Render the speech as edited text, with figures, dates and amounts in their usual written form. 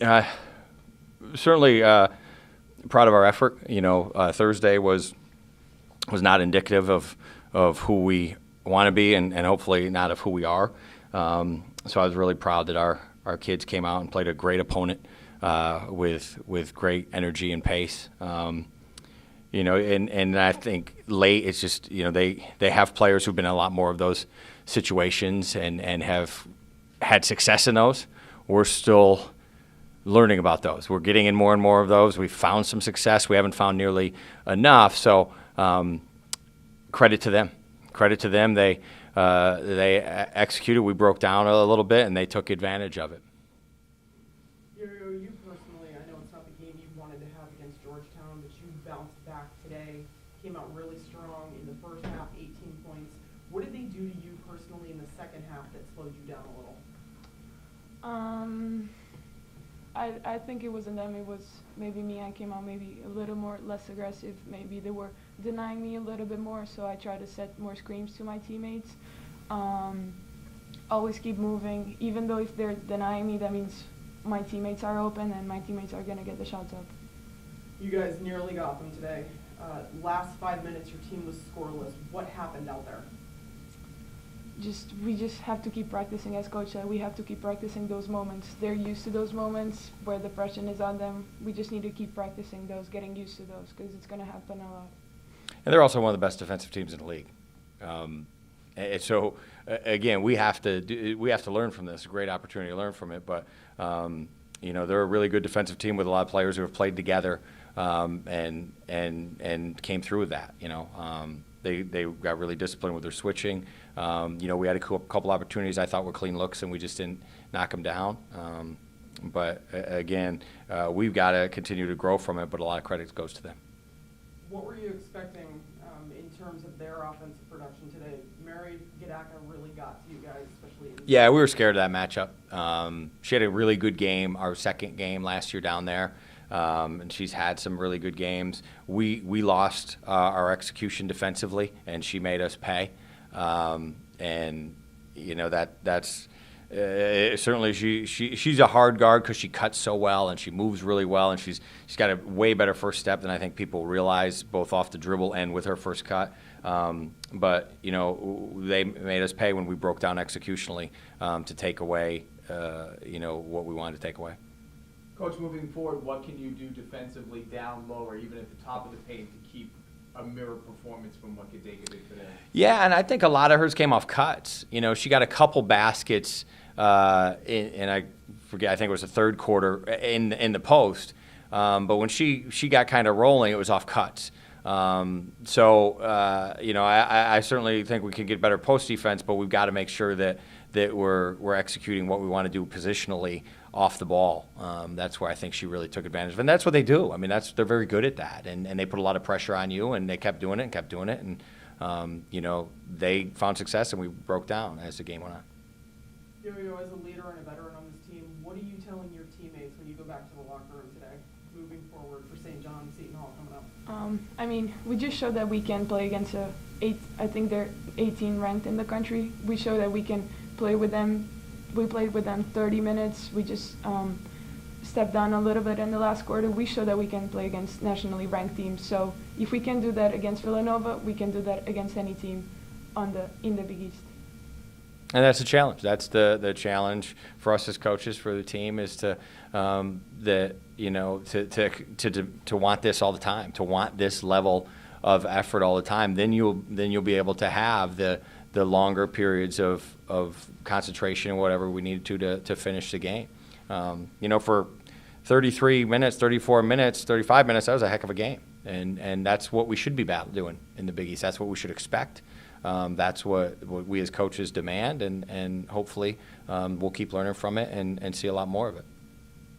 Uh, Certainly proud of our effort. Thursday was not indicative of who we want to be, and hopefully not of who we are. So I was really proud that our kids came out and played a great opponent with great energy and pace. And I think late it's just they have players who've been in a lot more of those situations and have had success in those. We're still learning about those. We're getting in more and more of those. We've found some success. We haven't found nearly enough. So credit to them. Credit to them. They executed. We broke down a little bit, and they took advantage of it. You personally, I know it's not the game you wanted to have against Georgetown, but you bounced back today, came out really strong in the first half, 18 points. What did they do to you personally in the second half that slowed you down a little? I think it wasn't them. It was maybe me. I came out maybe a little more less aggressive. Maybe they were denying me a little bit more, so I tried to set more screens to my teammates. Always keep moving. Even though if they're denying me, that means my teammates are open and my teammates are going to get the shots up. You guys nearly got them today. Last 5 minutes, your team was scoreless. What happened out there? We just have to keep practicing, as Coach said. We have to keep practicing those moments. They're used to those moments where the pressure is on them. We just need to keep practicing those, getting used to those, because it's going to happen a lot. And they're also one of the best defensive teams in the league. And so, again, we have to learn from this. A great opportunity to learn from it. But they're a really good defensive team with a lot of players who have played together and came through with that. They got really disciplined with their switching. We had a couple opportunities I thought were clean looks, and we just didn't knock them down. But again, we've got to continue to grow from it, but a lot of credit goes to them. What were you expecting in terms of their offensive production today? Mary Gadaka really got to you guys, especially. Yeah, we were scared of that matchup. She had a really good game, our second game last year down there. And she's had some really good games. We lost our execution defensively, and she made us pay. That's certainly she's a hard guard because she cuts so well and she moves really well, and she's got a way better first step than I think people realize, both off the dribble and with her first cut. But they made us pay when we broke down executionally to take away what we wanted to take away. Coach, moving forward, what can you do defensively down low or even at the top of the paint to keep a mirror performance from what Gadaka did today? Yeah, and I think a lot of hers came off cuts. She got a couple baskets, and I forget, I think it was the third quarter in the post. But when she got kind of rolling, it was off cuts. I certainly think we can get better post defense, but we've got to make sure that we're executing what we want to do positionally off the ball. That's where I think she really took advantage of it. And that's what they do. I mean, they're very good at that. And they put a lot of pressure on you, and they kept doing it. And, they found success, and we broke down as the game went on. Yo-Yo, as a leader and a veteran on this team, what are you telling your teammates when you go back to the locker room today, moving forward for St. John's, Seton Hall coming up? We just showed that we can play against I think they're 18 ranked in the country. We showed that we can play with them. We played with them 30 minutes. We just stepped down a little bit in the last quarter. We showed that we can play against nationally ranked teams. So if we can do that against Villanova, we can do that against any team in the Big East. And that's the challenge. That's the challenge for us as coaches, for the team, is to want this all the time, to want this level of effort all the time. Then you'll be able to have the longer periods of concentration and whatever we needed to finish the game. For 33 minutes, 34 minutes, 35 minutes, that was a heck of a game. And that's what we should be doing in the Big East. That's what we should expect. That's what we as coaches demand, and hopefully we'll keep learning from it and see a lot more of it.